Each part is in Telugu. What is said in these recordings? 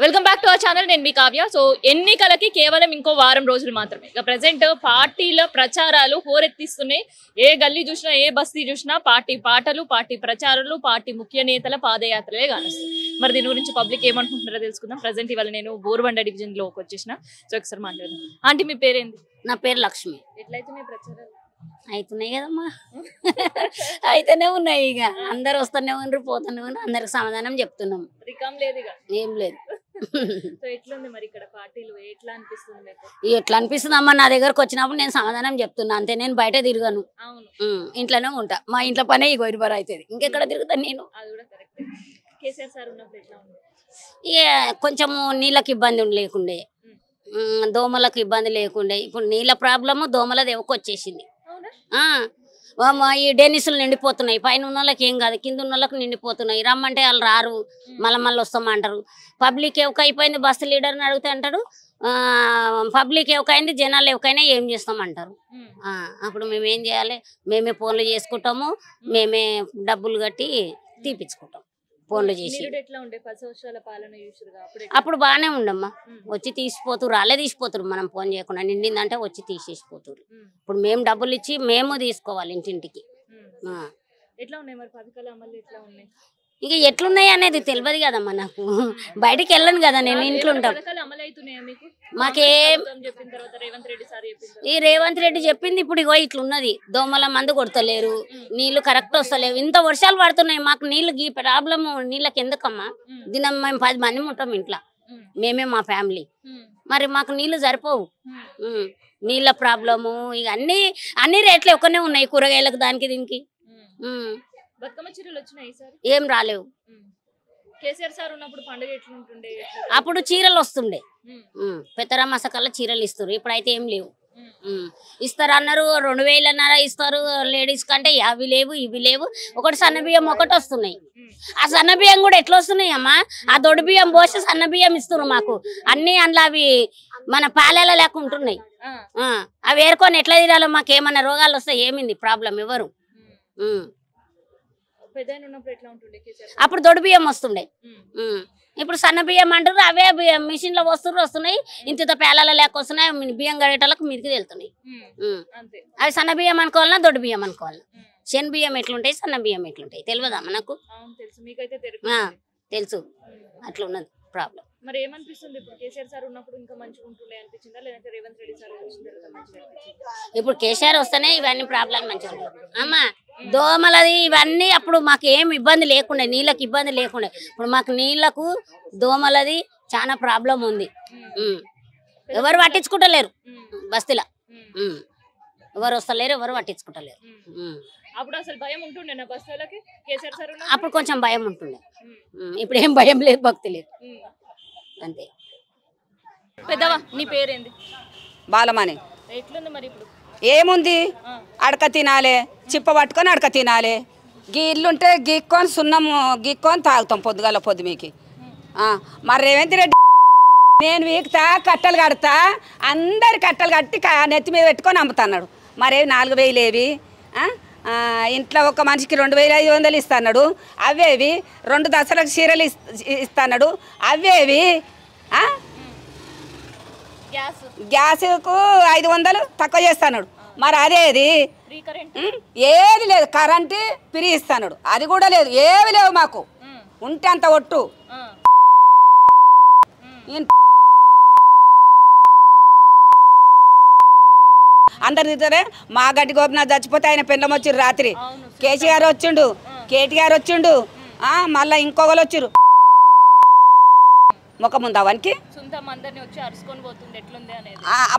Welcome back to our channel. నేను మీ కావ్య. సో ఎన్నికలకి కేవలం ఇంకో వారం రోజులు మాత్రమే. ఇక ప్రెసెంట్ పార్టీల ప్రచారాలు హోరెత్తిస్తున్నాయి. ఏ గల్లీ చూసినా, ఏ బస్తీ చూసినా పార్టీ పాటలు, పార్టీ ప్రచారాలు, పార్టీ ముఖ్య నేతల పాదయాత్రలే కానొస్తాయి. మరి దీని గురించి పబ్లిక్ ఏమనుకుంటున్నారో తెలుసుకుందాం. ప్రెసెంట్ ఇవాళ నేను బోర్బండ డివిజన్ లోకి వచ్చేసిన. సో ఒకసారి మాట్లాడదాం. ఆంటీ, మీ పేరేంది? నా పేరు లక్ష్మి. ఎట్లయితున్నాయి ప్రచారాలు? అవుతున్నాయి కదమ్మా, అయితేనే ఉన్నాయి. ఇక అందరు వస్తూనే ఉన్నారు, పోతూనే ఉన్నారు. అందరికి సమాధానం చెప్తున్నాం. రికామ్ లేదు, ఇక ఏం లేదు. సో ఎట్లుంది మరి ఇక్కడ పార్టీలు? ఎట్లా అనిపిస్తుంది మీకు? ఎట్లా అనిపిస్తుంది అమ్మా, నా దగ్గరకు వచ్చినప్పుడు నేను సమాధానం చెప్తున్నా అంతే. నేను బయట తిరగను, ఇంట్లోనే ఉంటా. మా ఇంట్లో పనే ఇగో ఇరుబరు అవుతుంది. ఇంకెక్కడ తిరుగుతాను నేను. అది కూడా కరెక్ట్. కేసీఆర్ సార్ ఉన్నప్పుడు ఎట్లా ఉంది? ఇక కొంచెము నీళ్ళకి ఇబ్బంది లేకుండే, దోమలకు ఇబ్బంది లేకుండే. ఇప్పుడు నీళ్ళ ప్రాబ్లము దోమలది వచ్చేసింది. ఈ డెనిసులు నిండిపోతున్నాయి. పైన ఉన్న వాళ్ళకి ఏం కాదు, కింద ఉన్న వాళ్ళకి నిండిపోతున్నాయి. రమ్మంటే వాళ్ళు రారు, మళ్ళీ వస్తామంటారు. పబ్లిక్ ఎవకైపోయింది, బస్సు లీడర్ని అడిగితే అంటారు పబ్లిక్ ఎవకైంది, జనాలు ఎవకైనా ఏం చేస్తామంటారు. అప్పుడు మేమేం చేయాలి? మేమే ఫోన్లు చేసుకుంటాము, మేమే డబ్బులు కట్టి తీపించుకుంటాం ఫోన్లు చేసి. అప్పుడు బాగానే ఉండమ్మా, వచ్చి తీసిపోతురు, వాళ్ళే తీసిపోతురు. మనం ఫోన్ చేయకుండా నిండిందంటే వచ్చి తీసేసిపోతురు. ఇప్పుడు మేము డబ్బులు ఇచ్చి మేము తీసుకోవాలి ఇంటింటికి. ఇక ఎట్లున్నాయి అనేది తెలియదు కదమ్మా నాకు. బయటికి వెళ్ళను కదా, నేను ఇంట్లో ఉంటాం. మాకేం ఈ రేవంత్ రెడ్డి చెప్పింది ఇప్పుడు ఇగో ఇట్లున్నది. దోమల మందు కొడతలేరు, నీళ్లు కరెక్ట్ వస్తలేవు. ఇంత వర్షాలు పడుతున్నాయి, మాకు నీళ్ళు ఈ ప్రాబ్లమ్ నీళ్ళకి ఎందుకమ్మా? దినం మేము 10 మంది ఉంటాం ఇంట్లో, మేమే మా ఫ్యామిలీ. మరి మాకు నీళ్లు సరిపోవు. నీళ్ళ ప్రాబ్లము ఇక అన్ని రేట్లు ఒకనే ఉన్నాయి, కూరగాయలకు దానికి దీనికి. ఏం రాలేవు. అప్పుడు చీరలు వస్తుండే, పెద్దరా మసకల్లా చీరలు ఇస్తారు. ఇప్పుడైతే ఏం లేవు. ఇస్తారు అన్నారు, 2000 ఇస్తారు లేడీస్ కంటే. అవి లేవు, ఇవి లేవు. ఒకటి సన్న బియ్యం ఒకటి వస్తున్నాయి. ఆ సన్న బియ్యం కూడా ఎట్లా వస్తున్నాయి అమ్మా? ఆ దొడ్డు బియ్యం పోసి సన్న బియ్యం ఇస్తున్నారు మాకు. అన్ని అందులో అవి మన పాలెల లేక ఉంటున్నాయి. అవి ఏరుకొని ఎట్లా తినాలో? మాకు ఏమన్నా రోగాలు వస్తాయి? ఏమింది ప్రాబ్లం? ఎవరు? అప్పుడు దొడ్డు బియ్యం వస్తుండే, ఇప్పుడు సన్న బియ్యం అంటారు. అవే మిషన్ లో వస్తున్నాయి. ఇంత పేలాల లేక వస్తున్నాయి. బియ్యం గడేటలకు మీదకి వెళ్తున్నాయి. అవి సన్న బియ్యం అనుకోవాలన్నా దొడ్డు బియ్యం అనుకోవాలన్నా? శన బియ్యం ఎట్లుంటాయి, సన్న బియ్యం ఎట్లుంటాయి తెలియదా మనకు? తెలుసు. అట్లా ఉన్నది ప్రాబ్లం. మరి ఏమనిపిస్తుంది ఇప్పుడు? కేసీఆర్ సార్ ఉన్నప్పుడు ఇంకా మంచిగా ఉంటుండే అనిపించిందా, లేదంటే రేవంత్ రెడ్డి సార్ వచ్చిన తర్వాత మంచిగా అనిపించిందా? ఇప్పుడు కేసీఆర్ వస్తేనే ఇవన్నీ ప్రాబ్లం మంచిగా ఉంటుంది అమ్మా. దోమలది ఇవన్నీ అప్పుడు మాకు ఏం ఇబ్బంది లేకుండే, నీళ్ళకి ఇబ్బంది లేకుండే. ఇప్పుడు మాకు నీళ్లకు దోమలది చాలా ప్రాబ్లం ఉంది. ఎవరు పట్టించుకుంటలేరు బస్తీలో, ఎవరు వస్తలేరు, ఎవరు పట్టించుకుంటలేరు. అప్పుడు అసలు భయం ఉంటుండే నా బస్తీలకి కేసీఆర్ సార్? అప్పుడు కొంచెం భయం ఉంటుండే, ఇప్పుడు ఏం భయం లేదు, భక్తి లేదు, అంతే. పెద్దవా, నీ పేరేంది? బాలమని. ఎట్లుంది మరి ఇప్పుడు? ఏముంది, అడక తినాలి, చిప్ప పట్టుకొని అడక తినాలి. ఇల్లుంటే గీక్కొని సున్నం గీక్కొని తాగుతాం పొద్దుగాల పొద్దు మీకు. మరి రేవంత్ రెడ్డి నేను వీక్తా, కట్టలు కడతా, అందరి కట్టలు కట్టి నెత్తి మీద పెట్టుకొని అమ్ముతున్నాడు. మరేవి 4000 ఏవి? ఇంట్లో ఒక మనిషికి 2500 ఇస్తున్నాడు. అవేవి 2 దసరాకు చీరలు ఇస్తున్నాడు. అవేవి గ్యాస్కు 500 తక్కువ చేస్తున్నాడు. మరి అదేది? ఏది లేదు. కరెంటు ఫ్రీ ఇస్తున్నాడు, అది కూడా లేదు. ఏవి లేవు మాకు. ఉంటే అంత ఒట్టు. అందరు తింటారే. మా గడ్డి గోపినాథ్ చచ్చిపోతే ఆయన పెళ్ళం వచ్చిర్రు రాత్రి. కేసీఆర్ వచ్చిండు, కేటీఆర్ వచ్చిండు, మళ్ళీ ఇంకొకరు వచ్చిర్రు. ముఖముందు అవనికి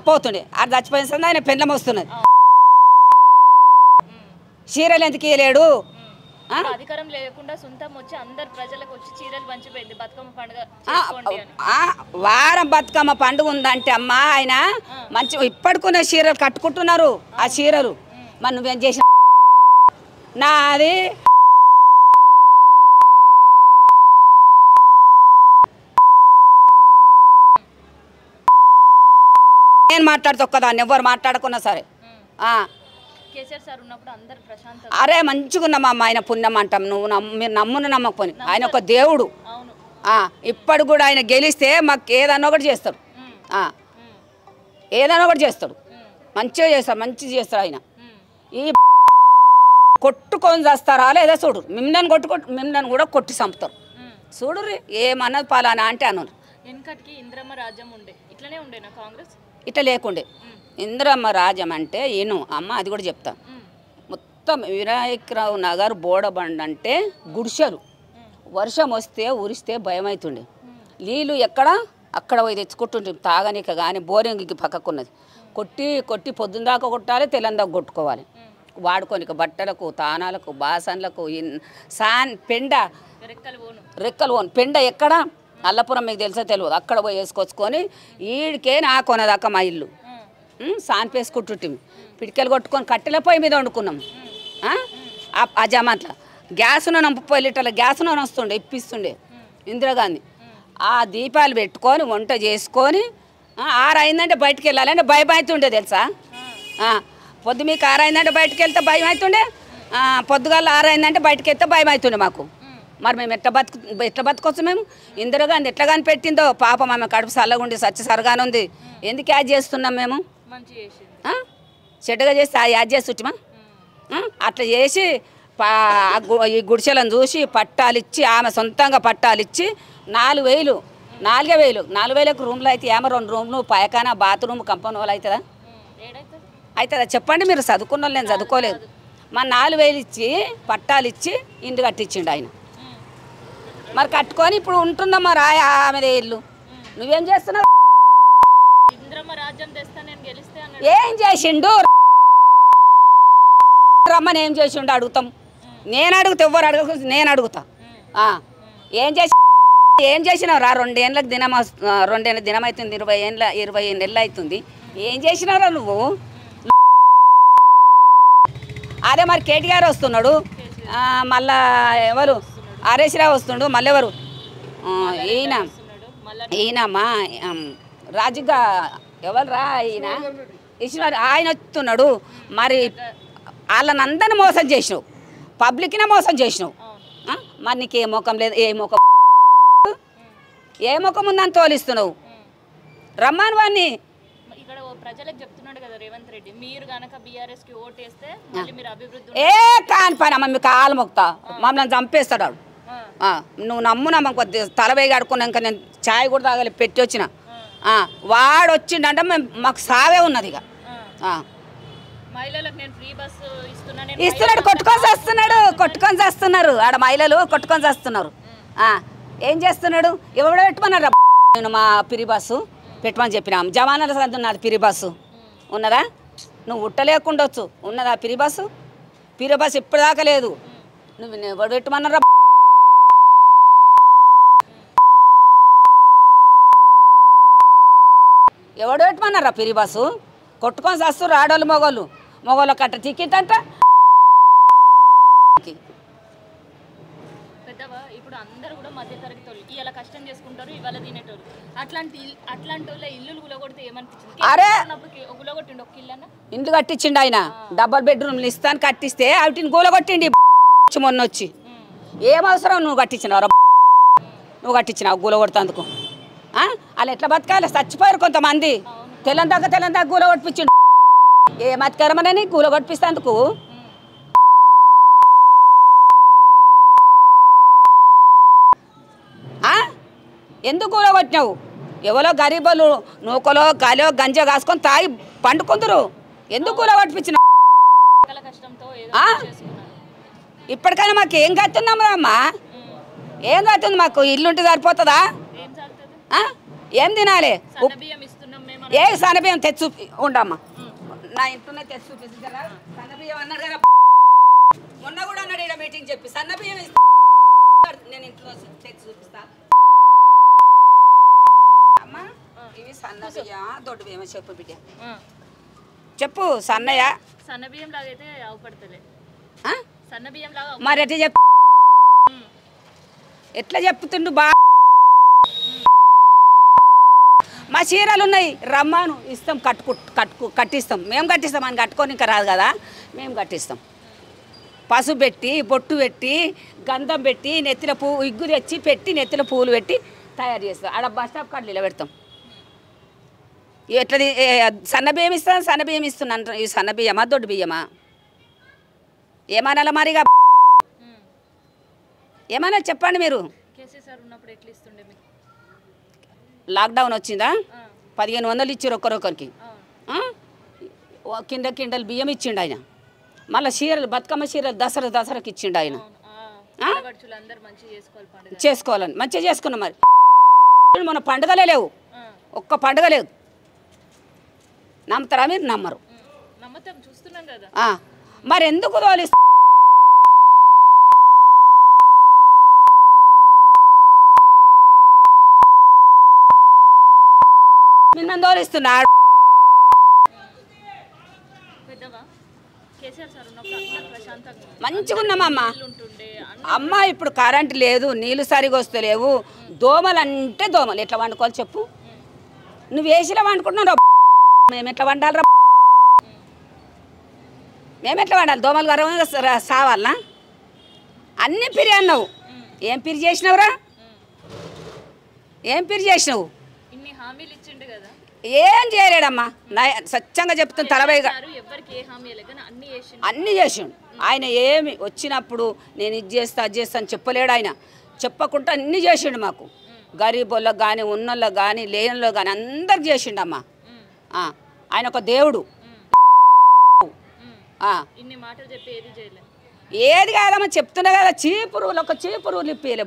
పోతుండే. అది చచ్చిపోయిన ఆయన పెళ్ళం వస్తున్నది. చీరలు ఎందుకు ఇవ్వలేడు? అధికారం లేకుండా సొంతం వచ్చి అందరు ప్రజలకు వచ్చి చీరలు పంచిపోయింది బతుకమ్మ పండుగ. వారం బతుకమ్మ పండుగ ఉందంటే అమ్మా ఆయన మంచి ఇప్పటికున్న చీరలు కట్టుకుంటున్నారు. ఆ చీరలు మరి నువ్వేం చేసిన? నాది నేను మాట్లాడుతా ఒక్కదాన్ని, ఎవరు మాట్లాడకున్నా సరే. ప్రశాంత్ అరే మంచిగా ఉన్నామా ఆయన పుణ్యం అంటాం. నువ్వు మీరు నమ్మును నమ్మకపోని ఆయన ఒక దేవుడు. ఇప్పటి కూడా ఆయన గెలిస్తే మాకు ఏదన్నా ఒకటి చేస్తాడు, ఏదన్నా ఒకటి చేస్తాడు, మంచిగా చేస్తాడు, మంచిగా చేస్తాడు ఆయన. ఈ కొట్టుకొని చేస్తారా లేదా చూడు, మిమ్మల్ని కూడా కొట్టి చంపుతారు చూడు. ఏమన్నది పలానా అంటే అన్నారు. వెనకటికి ఇంద్రమ్మ రాజ్యం ఉండే, ఇట్లనే ఉండేనా కాంగ్రెస్? ఇట్లా లేకుండే. ఇంద్రమ్మ రాజ్యం అంటే ఏను అమ్మ, అది కూడా చెప్తా. మొత్తం వినాయకరావు నగర్ బోడబండ అంటే గుడిసెలు. వర్షం వస్తే ఉరిస్తే భయం అవుతుండే. నీళ్ళు ఎక్కడ అక్కడ పోయి తెచ్చుకుంటుంటే తాగనిక కానీ బోరింగ్కి పక్కకున్నది. కొట్టి కొట్టి పొద్దున్న దాకా కొట్టాలి, తెల్లందాకా కొట్టుకోవాలి. వాడుకోనిక బట్టలకు, తానాలకు, బాసన్లకు, పెండ రెక్కలు పోను. పెండ ఎక్కడ అల్లపురం మీకు తెలుసా తెలియదు, అక్కడ పోయి వేసుకొచ్చుకొని ఈడికే నా కొనదాకా మా ఇల్లు సాన్పేసుకుంటుంటే పిడికెలు కొట్టుకొని కట్టెల పొయ్యి మీద వండుకున్నాం. ఆ జమాన్లో గ్యాస్ నూనె 30 లీటర్ల గ్యాస్ నూనె వస్తుండే, ఇప్పిస్తుండే ఇందిరాగాంధీ. ఆ దీపాలు పెట్టుకొని వంట చేసుకొని 6 అయిందంటే బయటకు వెళ్ళాలంటే భయం అవుతుండే తెలుసా. పొద్దు మీకు 6 అయిందంటే బయటకు వెళ్తే భయం అవుతుండే, పొద్దుగాల 6 అయిందంటే బయటకు వెళ్తే భయం అవుతుండే మాకు. మరి మేము ఎట్లా బతకొచ్చు మేము? ఇందిరాగాంధీ ఎట్లా కానీ పెట్టిందో పాపం, ఆమె కడుపు చల్లగుండి సచ్చి సరగానే ఉంది. ఎందుకు యాడ్ చేస్తున్నాం మేము? చెడ్డగా చేస్తే యాడ్ చేస్తుంటామా? అట్లా చేసి ఈ గుడిసెలను చూసి పట్టాలిచ్చి, ఆమె సొంతంగా పట్టాలిచ్చి 4,000 4,000కు రూమ్లు అయితే 2 రూమ్లు, పైకానా, బాత్రూమ్, కంపౌండ్ వాళ్ళు అవుతుందా చెప్పండి? మీరు చదువుకున్న వాళ్ళు, నేను చదువుకోలేదు. మా 4,000 ఇచ్చి పట్టాలిచ్చి ఇంటి కట్టించిండు ఆయన. మరి కట్టుకొని ఇప్పుడు ఉంటున్నాం మరి ఆమె ఇల్లు. నువ్వేం చేస్తున్నావు? ఏం చేసిండు రమ్మని, ఏం చేసిండు అడుగుతాం. నేను అడుగుతా, ఎవ్వరు అడుగు, నేను అడుగుతా. ఏం చేసినావు రా? 2 ఏళ్ళకి దినం 2 ఏళ్ళ దినం అవుతుంది, 20 నెలలు అవుతుంది. ఏం చేసినావురా నువ్వు? అదే మరి కేటీఆర్ వస్తున్నాడు, మళ్ళా ఎవరు ఆర్ఎస్రావు వస్తుండు, మళ్ళీ ఎవరు ఈయనమ్మా రాజుగా ఎవరురా ఈయన ఇచ్చినారు, ఆయన వస్తున్నాడు. మరి వాళ్ళని అందరిని మోసం చేసినావు, పబ్లిక్నే మోసం చేసినావు. మరి నీకు ఏ ముఖం లేదు, ఏ ముఖం ఉందని తోలిస్తున్నావు? రమ్మని వాడిని. ప్రజలకు చెప్తున్నాడు కదా రేవంత్ రెడ్డి, మీరు గనక బీఆర్ఎస్ కి ఓటేస్తే మీరు అభివృద్ధి కాని పని అమ్మ, మీకు కాలు మొక్తా, మమ్మల్ని చంపేస్తాడు వాడు. నువ్వు నమ్మునమ్మ, కొద్దిగా తలవేగి కడుక్కున్నాక నేను ఛాయ్ కూడా తాగలి పెట్టి వచ్చిన. వాడు వచ్చిండంటే మాకు సావే ఉన్నది. ఇక ఇస్తున్నాడు, కొట్టుకొని చేస్తున్నారు ఆడ మహిళలు, కొట్టుకొని చేస్తున్నారు. ఏం చేస్తున్నాడు? ఎవడో పెట్టమన్నారు నేను మా పిరి బస్సు పెట్టమని చెప్పినాం. జవానాల సందు ఉన్నది పిరి బస్సు ఉన్నదా? నువ్వు ఉట్టలేకుండొచ్చు, ఉన్నదా పిరి బస్సు? పిరి బస్సు ఇప్పటిదాకా లేదు. నువ్వు ఎవడు పెట్టమన్నారా? ఎవడు పెట్టమన్నారా పిరి బస్సు? కొట్టుకొని చేస్తారు ఆడోళ్ళు మొగోళ్ళు కట్ట టికెట్ అంట. ఇప్పుడు అందరూ కూడా మధ్య తరగతి వాళ్ళు, ఇవాళ కష్టం చేసుకుంటారు, ఇవాళ తినేటోళ్ళు. అట్లాంటి వాళ్ళ ఇల్లు గులగొడితే ఏమనిపించింది? అరే గులగొట్టిండు ఒక ఇల్లు, ఇండ్లు కట్టించిండు ఆయన, డబల్ బెడ్రూమ్లు ఇస్తాను కట్టిస్తే వాటిని గూలగొట్టిండి మొన్న వచ్చి. ఏం అవసరం నువ్వు కట్టించినావు? నువ్వు కట్టించినావు గూలగొడతందుకు. వాళ్ళు ఎట్లా బతకాలి? చచ్చిపోయారు కొంతమంది. తెల్లందాకా గూలగొట్టించిండు. ఏ మతికరమనని గూలగొట్టిస్తేందుకు? ఎందుకు కూలగొట్టినావు? ఎవరో గరీబులు నూకలో గాలో గంజా కాసుకొని తాగి పండుకుందరు. ఎందుకు కూలగొట్టించిన? ఇప్పటికైనా మాకు ఏం కత్తున్నాము అమ్మా? ఏం కత్తుంది మాకు? ఇల్లుంటే సరిపోతుందా? ఏం తినాలి? ఏ సన్నబియ్యం తెచ్చి ఉండమ్మా, నా ఇంట్లోనే తెచ్చి చూపిస్తారా? సన్నబియ్యం అన్నాడు కదా మొన్న కూడా అన్నాడు ఇక్కడ మీటింగ్ చెప్పి, సన్నబియ్యం నేను ఇంట్లో తెచ్చి చూపిస్తా. అమ్మా ఇవి సన్న బియ్యం, దొడ్డు బియ్యం చెప్పు బిడ్డ, చెప్పు. సన్నబియ్యం లాగా అయితే అవపడతలే. సన్నబియ్యం లాగా మరి ఎట్లా చెప్తుండు? మా చీరలు ఉన్నాయి, రమ్మాను ఇస్తాం, కట్టిస్తాం. మేము కట్టిస్తాం, అని కట్టుకొని ఇంకా రాదు కదా, మేము కట్టిస్తాం. పసుపు పెట్టి బొట్టు పెట్టి గంధం పెట్టి నెత్తిల పువ్వు ఇగ్గు తెచ్చి పెట్టి నెత్తిల పువ్వులు పెట్టి తయారు చేస్తాం. ఆడ బస్ స్టాప్ కాడ నిలబెడతాం. ఎట్లా సన్న బియ్యం ఇస్తాను, సన్న బియ్యం ఇస్తున్నాను. ఈ సన్న బియ్యమా దొడ్డు బియ్యమా ఏమనాలా మరిగా ఏమన్నా చెప్పండి మీరు. లాక్డౌన్ వచ్చిందా 1500 ఇచ్చారు ఒక్కరొకరికి. కింద కిండలు బియ్యం ఇచ్చిండు ఆయన. మళ్ళీ చీరలు బతుకమ్మ చీరలు దసరాకి ఇచ్చిండు ఆయన. చేసుకోవాలని మంచిగా చేసుకున్నాం. మరి మన పండుగలే లేవు, ఒక్క పండుగ లేదు. నమ్ముతారా మీరు? నమ్మరు. మరి ఎందుకు తోలిస్తా నిన్న తోలిస్తున్నాడు. మంచిగా ఉన్నామమ్మా. అమ్మ ఇప్పుడు కరెంట్ లేదు, నీళ్ళు సరిగా వస్తలేవు. దోమలు అంటే దోమలు ఎట్లా వండుకోవాలి చెప్పు? నువ్వు వేసిలా వండుకుంటున్నావు. మేము ఎట్లా వండాలి? మేము ఎట్లా వండాలి? దోమలు గర్వంగా సావాలనా? అన్నీ పిరి అన్నావు. ఏం పిరి చేసినావురా? ఏం పిరి చేసినావు? ఏం చేయలేడమ్మా. సత్యంగా చెప్తాను. తలబైగా అన్నీ చేసిండు ఆయన. ఏమి వచ్చినప్పుడు నేను ఇది చేస్తా అది చేస్తా అని చెప్పలేడు ఆయన. చెప్పకుండా అన్నీ చేసిండు మాకు. గరీబోళ్ళకి కానీ ఉన్నోళ్ళకి కానీ లేనిలో కానీ అందరికి చేసిండమ్మా. ఆయన ఒక దేవుడు. ఏది కాదమ్మా చెప్తున్నా కదా. చీపురులు ఒక చీపురులు ఇప్పలే.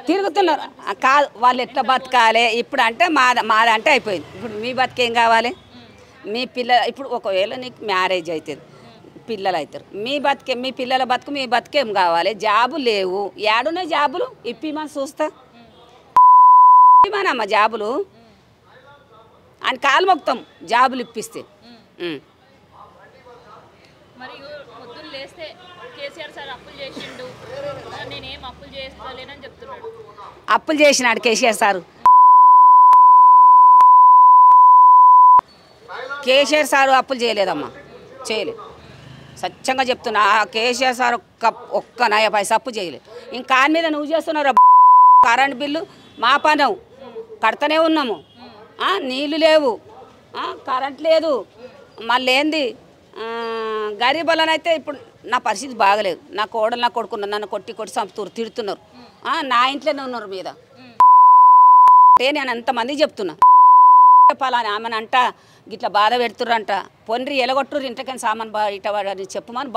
తిరుగుతున్నారు కాదు. వాళ్ళు ఎట్లా బతకాలి ఇప్పుడు అంటే మాదంటే అయిపోయింది. ఇప్పుడు మీ బతికేం కావాలి? మీ ఇప్పుడు ఒకవేళ నీకు మ్యారేజ్ అవుతుంది, పిల్లలు అవుతారు. మీ పిల్లల బతుకు మీ బతికేం కావాలి? జాబు లేవు. ఏడున్నాయి జాబులు? ఇప్పిమని చూస్తా. ఇప్పిమనమ్మా జాబులు అని కాలు మొక్తాం జాబులు ఇప్పిస్తే. అప్పులు చేసినాడు కేసీఆర్ సారు. కేసీఆర్ సారు అప్పులు చేయలేదమ్మా, చేయలేదు. సత్యంగా చెప్తున్నా. కేసీఆర్ సార్ ఒక్క నయ పైసా అప్పు చేయలేదు. ఇంకా దాని మీద నువ్వు చేస్తున్నావు. కరెంట్ బిల్లు మా పనవు కడతనే ఉన్నాము. నీళ్ళు లేవు, కరెంట్ లేదు. మళ్ళీ ఏంది గరీబులనైతే ఇప్పుడు నా పరిస్థితి బాగలేదు. నా కోడలు నా కొడుకున్నారు, నన్ను కొట్టి చంపుతారు, తిడుతున్నారు. నా ఇంట్లోనే ఉన్నారు మీద. నేను ఎంతమంది చెప్తున్నా చెప్పాలని. ఆమెను అంట గిట్లా బాధ పెడుతుర్రంట. పొండ్రి ఎలగొట్టుర్రు ఇంటకని సామాన్ ఇట అని చెప్పమని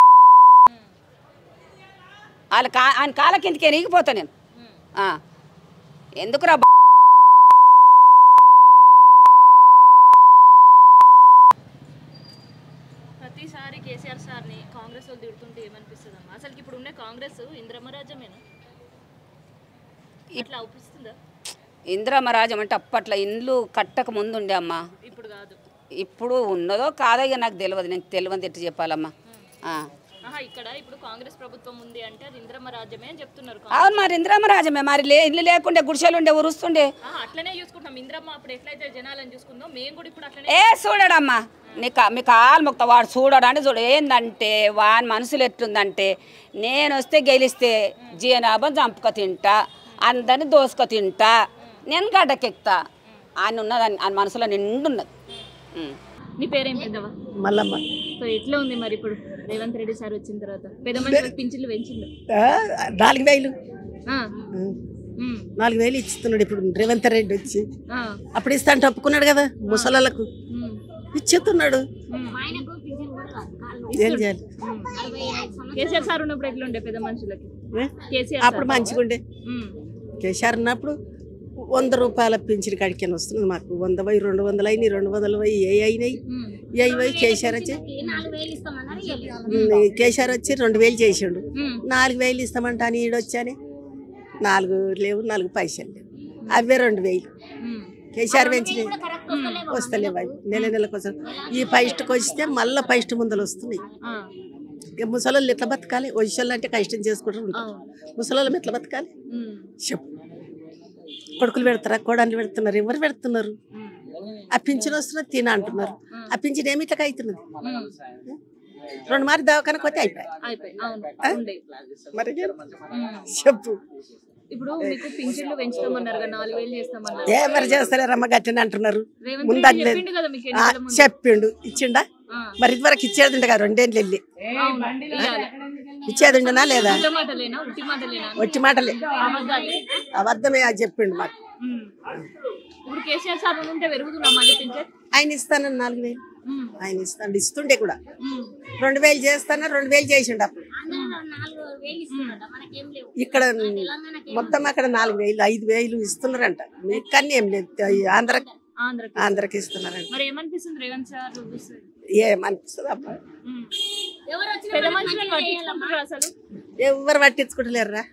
వాళ్ళ ఆయన కాళ్ళ కిందకి ఎరిగిపోతా నేను. ఎందుకురా ప్రతిసారి కేసీఆర్ సార్ని కాంగ్రెస్ వాళ్ళు తిడుతుంటే ఏమనిపిస్తుంది అమ్మా? అసలు ఇప్పుడు ఉన్న కాంగ్రెస్ ఇంద్రమరాజ్యమేనా? ఇట్లా అవుపిస్తుందా? ఇంద్రమరాజ్యం అంటే అప్పట్లో ఇండ్లు కట్టక ముందు ఉండే అమ్మా. ఇప్పుడు కాదు. ఇప్పుడు ఉన్నదో కాదో ఇక నాకు తెలియదు. నేను తెలియదు ఎట్టు చెప్పాలమ్మా. ఇక్కడ ఇప్పుడు కాంగ్రెస్ ప్రభుత్వం ఉంది అంటే అది ఇంద్రమరాజ్యమే అని చెప్తున్నారు. అవును మరి ఇంద్రమరాజ్యమే. మరి ఇల్లు లేకుండే గుడిసెలు ఉండే ఉరుస్తుండే. అట్లనే చూసుకుంటాం. ఇంద్రమ్మ అప్పుడు ఎట్లయితే జనాలను చూసుకుందాం మేము కూడా ఇప్పుడు అట్లనే. చూడడమ్మా మీ కాలు మొక్త వాడు చూడడు అంటే చూడు. ఏందంటే వాని మనసులు ఎట్లుందంటే నేను వస్తే గెలిస్తే జీనాభం చంపుక తింటా, అందరిని దోసుక తింటా, నేను గడ్డకెక్తా అని ఉన్నదని ఆయన మనసులో నిండున్నది. నీ పేరేం పెద్దవా? మల్లమ్మ. సో ఎట్లా ఉంది మరి ఇప్పుడు రేవంత్ రెడ్డి సార్ వచ్చిన తర్వాత? పెద్ద మనుషులకు పింఛన్లు పెంచిండు. 4000 4000 ఇస్తున్నాడు ఇప్పుడు రేవంత్ రెడ్డి వచ్చి. అప్పుడు ఇస్తా అంటే ఒప్పుకున్నాడు కదా ముసలాలకు, ఇచ్చేస్తున్నాడు. ఏం చేయాలి? కేసీఆర్ సార్ ఉన్నప్పుడు ఎట్లా ఉండే పెద్ద మనుషులకి? అప్పుడు మంచిగా ఉండే. కేసీఆర్ ఉన్నప్పుడు 100 రూపాయల పింఛన్ కాడికి వస్తుంది మాకు. 100 పోయి 200 అయినాయి, 200 పోయి ఏ అయినాయి, ఏ పోయి కేసీఆర్ వచ్చి 2000 చేసిండు. 4000 ఇస్తామంట అని ఈడొచ్చాని 4 లేవు, 4 పైసలు లేవు. అవే 2000 కేసీఆర్ పెంచినాయి. వస్తలేవు అవి నెలకు వస్తాయి. ఈ ఫైస్ట్కి వస్తే మళ్ళీ ఫైస్ట్ ముందలు వస్తున్నాయి. ఇక ముసలోళ్ళు ఎట్లా బతకాలి? వయసులు అంటే కష్టం చేసుకుంటారు ఉంటారు. ముసలోళ్ళు ఎట్లా బతకాలి చెప్పు? కొడుకులు పెడతారా? కోడళ్ళు పెడుతున్నారు? ఎవరు పెడుతున్నారు? ఆ పింఛన్ వస్తున్నది తిన అంటున్నారు. ఆ పింఛన్ ఏమి ఇట్లా అవుతున్నది. 2 మార్లు దవాఖానకు పోతే అయిపోయి మరి చెప్పు. ఇప్పుడు మీకు పింఛన్లు పెంచుతామన్నారు, 4,000 చేస్తామన్నారు. మరి చేస్తలేరమ్మ గట్టిని అంటున్నారు. ముందు చెప్పిండు ఇచ్చిండా? మరి ఇదివరకు ఇచ్చేది ఉండే కదా 2 ఏళ్ళు వెళ్ళి ఇచ్చేది ఉండనా లేదా? ఒట్టి మాటలే అబద్ధమే అది చెప్పిండు మాకు. ఆయన ఇస్తానని 4,000 ఆయన ఇస్తుండే కూడా 2,000 చేస్తానా 2,000 చేసిండు అప్పుడు. ఇక్కడ మొత్తం అక్కడ 4,000 5,000 ఇస్తున్నారంట. మీకు కన్నా ఏం లేదు, ఆంధ్రకి ఇస్తున్నారంట. ఏమనిపిస్తుంది అబ్బా, ఎవరు పట్టించుకుంటలేరురా,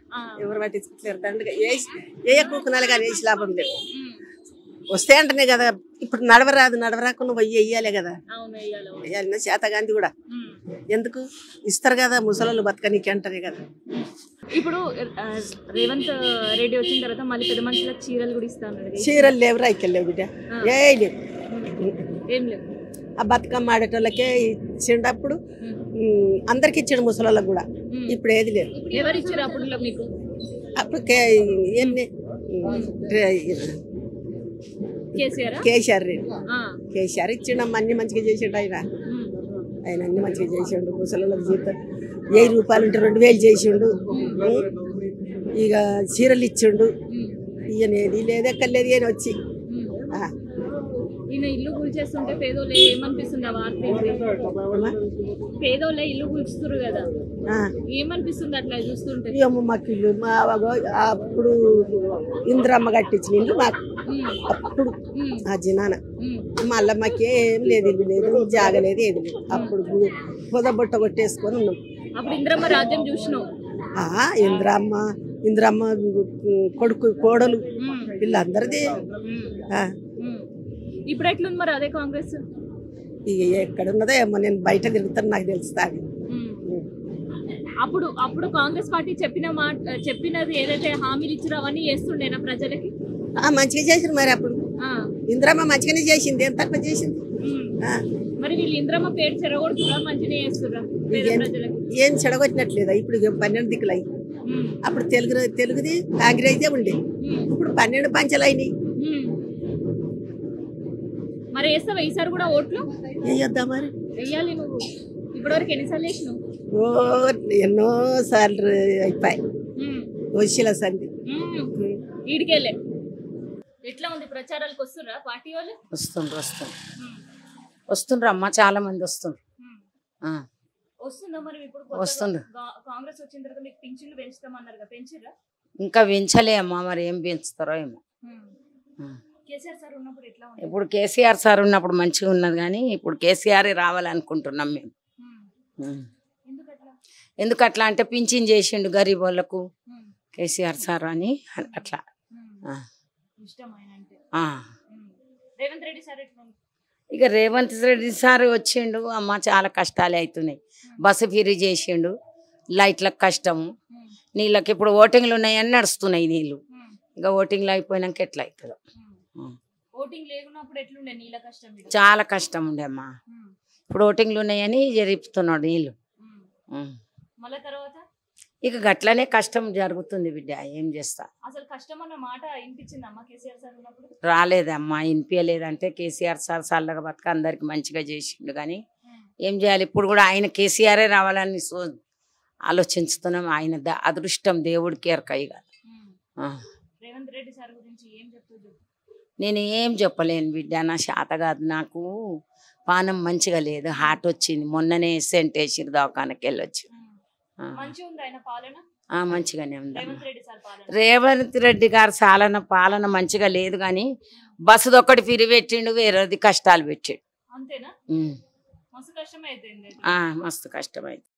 ఎవరు పట్టించుకుంటలేరు. దండగా ఏ కూకునాలి కానీ వేసి లాభం లేదు. వస్తే అంటనే కదా ఇప్పుడు నడవరాకుండా పోయి వెయ్యాలే కదా, వేయాలి శాతగాంధీ కూడా. ఎందుకు ఇస్తారు కదా ముసలోళ్ళు బతకనీకి అంటారే కదా. ఇప్పుడు రేవంత్ రెడ్డి వచ్చిన తర్వాత మళ్ళీ పెద్ద మనుషులకు చీరలు కూడా ఇస్తాను. చీరలు లేవు, రైకలు లేవు బిడ్డ, ఏం లేవు. ఆ బతుకమ్మ ఆడేటోళ్ళకే ఇచ్చిండప్పుడు అందరికి ఇచ్చాడు ముసలోళ్ళకి కూడా. ఇప్పుడు ఏది లేదు. ఎవరు ఇచ్చారు అప్పుడు మీకు? అప్పుడు కేసీఆర్ రెడ్డి కేసీఆర్ ఇచ్చిండమ్మ, అన్ని మంచిగా చేసిండు ఆయన అన్ని మంచిగా చేసిండు. ముసలోళ్ళకి జీతం 1000 రూపాయలు ఉంటే 2,000 చేసిండు. ఇక చీరలు ఇచ్చిండు. ఈయనేది లేదెక్కర్లేదు ఈయన వచ్చి. ఈయన ఇల్లు కూల్చేస్తుంటే పేదోళ్ళే ఏమనిపిస్తుంది? ఆ వార్త పేదోళ్ళే ఇల్లు కూల్చుతున్నారు కదా, ఏమనిపిస్తుంది అట్లా చూస్తుంటే? మాకు ఇల్లు అప్పుడు ఇంద్రమ్మ కట్టించిన ఇల్లు మాకు అప్పుడు ఆ జినాన. మళ్ళీ మాకేం లేదు, ఇల్లు లేదు, జాగలేదు, ఏది లేదు. అప్పుడు పొదబొట్ట కొట్టేసుకొని ఉన్నాం. అప్పుడు ఇంద్రమ్మ రాజ్యం చూసినాం. ఇంద్రమ్మ కొడుకు కోడలు వీళ్ళందరిది. ఇప్పుడు ఎట్లుంది మరి అదే కాంగ్రెస్? ఎక్కడ ఉన్నదో ఏమో, నేను బయట తిరుగుతాను, నాకు తెలుస్తుంది. అప్పుడు కాంగ్రెస్ పార్టీ చెప్పినది ఏదైతే హామీలు ఇచ్చారో అవన్నీ చేస్తుండేనా ప్రజలకి? మంచిగా చేసింది. మరి అప్పుడు ఇంద్రమ్మ మంచిగానే చేసింది, ఏం తక్కువ చేసింది. మరి వీళ్ళు ఇంద్రమ్మ పేరు చెడగొడుతురా, మంచిగా చేస్తురా? ఏం చెడగొట్టినట్లేదా? ఇప్పుడు 12 దిక్కులు అయ్యి. అప్పుడు తెలుగుది కాంగ్రెస్ ఉండే, ఇప్పుడు 12 పంచలు అయినాయి. మరి వేస్తావా ఈసారి కూడా ఓట్లు? వేయొద్దా మరి? వెయ్యాలి. నువ్వు ఇప్పటివరకు ఎన్నిసార్లు వేసినావు? ఎన్నో సార్లు అయిపోయి వచ్చిల సంధి ఈడికెళ్ళే. ఎట్లా ఉంది ప్రచారాలకు వస్తుర్రా పార్టీ వాళ్ళు? వస్తుండ్రు అమ్మ, చాలా మంది వస్తుండ్రు. వస్తుందా మరి? ఇప్పుడు వస్తుండ్రు. కాంగ్రెస్ వచ్చిన తర్వాత మీకు పింఛన్లు పెంచుతామన్నారు కదా, పెంచిర్రా? ఇంకా పెంచలే అమ్మా, మరి ఏం పెంచుతారో ఏమో. ఇప్పుడు కేసీఆర్ సార్ ఉన్నప్పుడు మంచిగా ఉన్నది, కానీ ఇప్పుడు కేసీఆర్ రావాలనుకుంటున్నాం మేము. ఎందుకు అట్లా అంటే పింఛన్ చేసిండు గరీబ్ వాళ్ళకు కేసీఆర్ సార్ అని అట్లా. ఇక రేవంత్ రెడ్డి సార్ వచ్చిండు అమ్మ, చాలా కష్టాలే అవుతున్నాయి. బస్సు ఫ్రీ చేసిండు, లైట్లకు కష్టము, నీళ్ళకి ఇప్పుడు ఓటింగ్లు ఉన్నాయని నడుస్తున్నాయి నీళ్ళు. ఇక ఓటింగ్లు అయిపోయినాక ఎట్లా అవుతుందో. చాలా కష్టం ఉండే అమ్మా. ఇప్పుడు ఓటింగ్లు ఉన్నాయని జరుపుతున్నాడు నీళ్ళు. ఇక గట్లనే కష్టం జరుగుతుంది బిడ్డ, ఏం చేస్తా. రాలేదమ్మా, వినిపించలేదంటే కేసీఆర్ సార్ చల్లగా బతక అందరికి మంచిగా చేసిండు, కానీ ఏం చేయాలి? ఇప్పుడు కూడా ఆయన కేసీఆరే రావాలని ఆలోచిస్తున్నాం. ఆయన అదృష్టం దేవుడికి ఎరకయ్యగా. నేను ఏం చెప్పలేను బిడ్డ, నా శాత కాదు. నాకు పానం మంచిగా లేదు, హార్ట్ వచ్చింది. మొన్ననే సెంట్ వేసి దవాఖానకి వెళ్ళొచ్చు. మంచిగానే ఉంది. రేవంత్ రెడ్డి గారు పాలన మంచిగా లేదు, కానీ బస్సుది ఒక్కటి ఫిరి పెట్టిండు, వేరేది కష్టాలు పెట్టిండు. మస్తు కష్టమైంది.